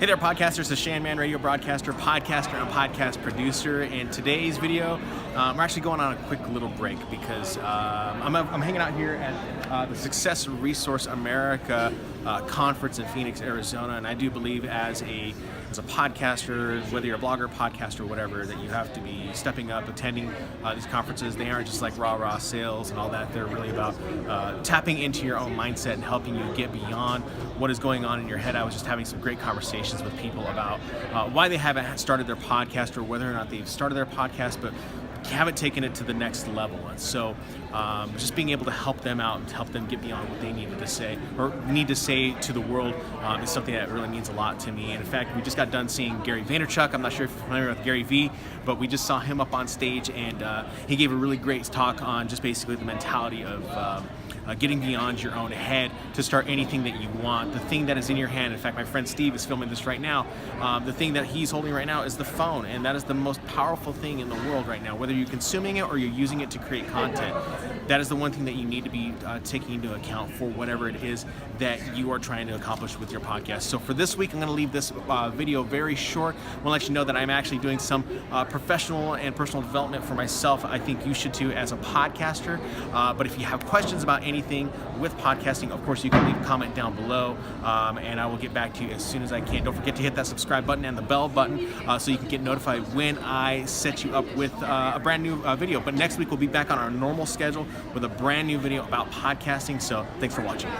Hey there, podcasters. It's Shannon, radio broadcaster, podcaster, and podcast producer. In today's video, we're actually going on a quick little break because I'm hanging out here at the Success Resource America conference in Phoenix, Arizona, and I do believe as a podcaster, whether you're a blogger, podcaster, or whatever, that you have to be stepping up, attending these conferences. They aren't just like rah-rah sales and all that. They're really about tapping into your own mindset and helping you get beyond what is going on in your head. I was just having some great conversations with people about why they haven't started their podcast or whether or not they've started their podcast, but haven't taken it to the next level. And so just being able to help them out and help them get beyond what they needed to say or need to say to the world is something that really means a lot to me. And in fact, we just got done seeing Gary Vaynerchuk. I'm not sure if you're familiar with Gary V, but we just saw him up on stage, and he gave a really great talk on just basically the mentality of getting beyond your own head to start anything that you want. The thing that is in your hand, in fact, my friend Steve is filming this right now, the thing that he's holding right now is the phone, and that is the most powerful thing in the world right now. Whether you're consuming it or you're using it to create content, that is the one thing that you need to be taking into account for whatever it is that you are trying to accomplish with your podcast. So for this week, I'm going to leave this video very short. I want to let you know that I'm actually doing some professional and personal development for myself. I think you should too as a podcaster, but if you have questions about anything with podcasting, of course you can leave a comment down below, and I will get back to you as soon as I can. Don't forget to hit that subscribe button and the bell button so you can get notified when I set you up with a brand new video. But next week we'll be back on our normal schedule with a brand new video about podcasting. So thanks for watching.